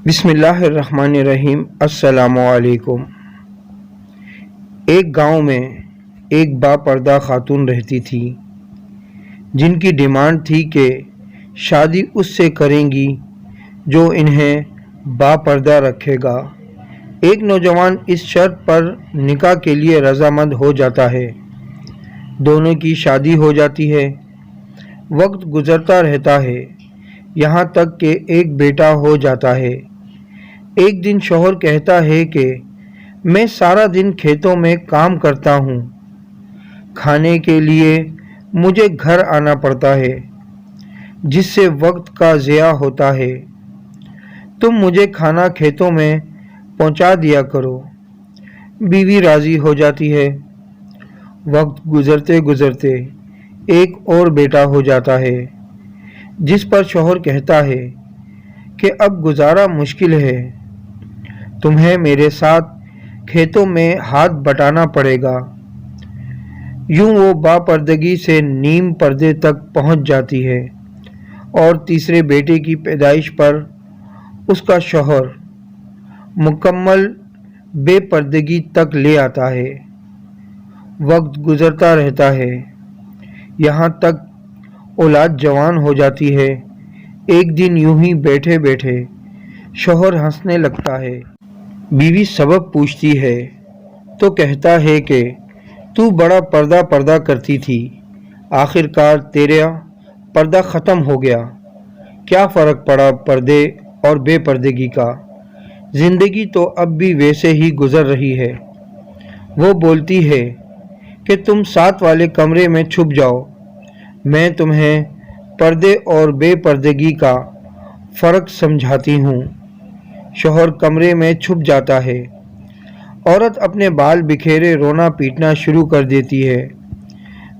बिस्मिल्लाहिर्रहमानिर्रहीम। अस्सलामु अलैकुम। एक गांव में एक बापर्दा खातून रहती थी जिनकी डिमांड थी कि शादी उससे करेंगी जो इन्हें बापर्दा रखेगा। एक नौजवान इस शर्त पर निकाह के लिए रजामंद हो जाता है। दोनों की शादी हो जाती है। वक्त गुजरता रहता है, यहाँ तक कि एक बेटा हो जाता है। एक दिन शौहर कहता है कि मैं सारा दिन खेतों में काम करता हूँ, खाने के लिए मुझे घर आना पड़ता है, जिससे वक्त का ज़िया होता है। तुम मुझे खाना खेतों में पहुँचा दिया करो। बीवी राज़ी हो जाती है। वक्त गुजरते गुजरते एक और बेटा हो जाता है, जिस पर शौहर कहता है कि अब गुजारा मुश्किल है, तुम्हें मेरे साथ खेतों में हाथ बटाना पड़ेगा। यूं वो बापर्दगी से नीम पर्दे तक पहुंच जाती है और तीसरे बेटे की पैदाइश पर उसका शौहर मुकम्मल बेपर्दगी तक ले आता है। वक्त गुजरता रहता है, यहाँ तक औलाद जवान हो जाती है। एक दिन यूं ही बैठे बैठे शौहर हंसने लगता है। बीवी सबब पूछती है तो कहता है कि तू बड़ा पर्दा करती थी, आखिरकार तेरा पर्दा ख़त्म हो गया। क्या फ़र्क पड़ा पर्दे और बेपर्दगी का? ज़िंदगी तो अब भी वैसे ही गुज़र रही है। वो बोलती है कि तुम साथ वाले कमरे में छुप जाओ, मैं तुम्हें पर्दे और बेपर्दगी का फ़र्क समझाती हूँ। शौहर कमरे में छुप जाता है। औरत अपने बाल बिखेरे रोना पीटना शुरू कर देती है।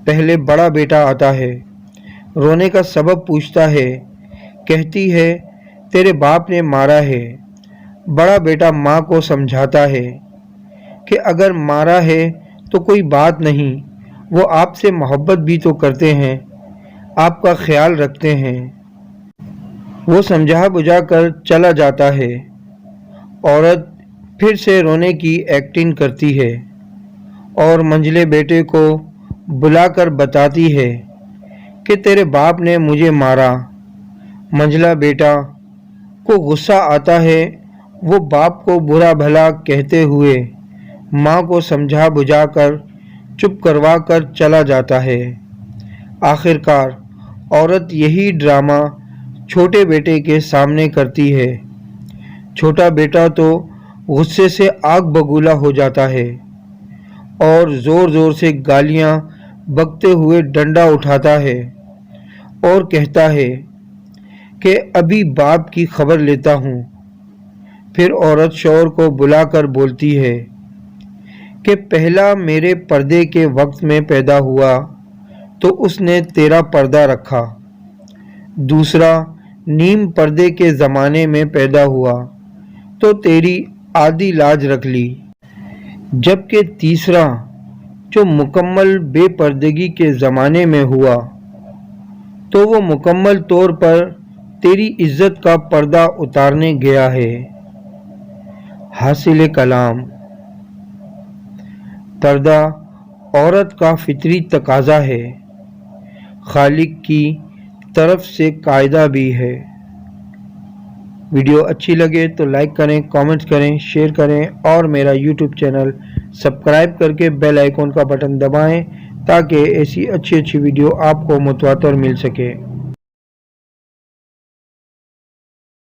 पहले बड़ा बेटा आता है, रोने का सबब पूछता है। कहती है तेरे बाप ने मारा है। बड़ा बेटा माँ को समझाता है कि अगर मारा है तो कोई बात नहीं, वो आपसे मोहब्बत भी तो करते हैं, आपका ख्याल रखते हैं। वो समझा बुझा कर चला जाता है। औरत फिर से रोने की एक्टिंग करती है और मंझले बेटे को बुलाकर बताती है कि तेरे बाप ने मुझे मारा। मंझला बेटा को गुस्सा आता है। वो बाप को बुरा भला कहते हुए माँ को समझा बुझा कर चुप करवा कर चला जाता है। आखिरकार औरत यही ड्रामा छोटे बेटे के सामने करती है। छोटा बेटा तो गुस्से से आग बबूला हो जाता है और ज़ोर ज़ोर से गालियाँ बकते हुए डंडा उठाता है और कहता है कि अभी बाप की खबर लेता हूँ। फिर औरत शौहर को बुलाकर बोलती है कि पहला मेरे पर्दे के वक्त में पैदा हुआ तो उसने तेरा पर्दा रखा, दूसरा नीम पर्दे के ज़माने में पैदा हुआ तो तेरी आधी लाज रख ली, जबकि तीसरा जो मुकम्मल बेपर्दगी के ज़माने में हुआ तो वो मुकम्मल तौर पर तेरी इज्जत का पर्दा उतारने गया है। हासिल कलाम, पर्दा औरत का फितरी तकाज़ा है, खालिक की तरफ से कायदा भी है। वीडियो अच्छी लगे तो लाइक करें, कमेंट्स करें, शेयर करें और मेरा यूट्यूब चैनल सब्सक्राइब करके बेल आइकॉन का बटन दबाएं ताकि ऐसी अच्छी वीडियो आपको मुतवातर मिल सके।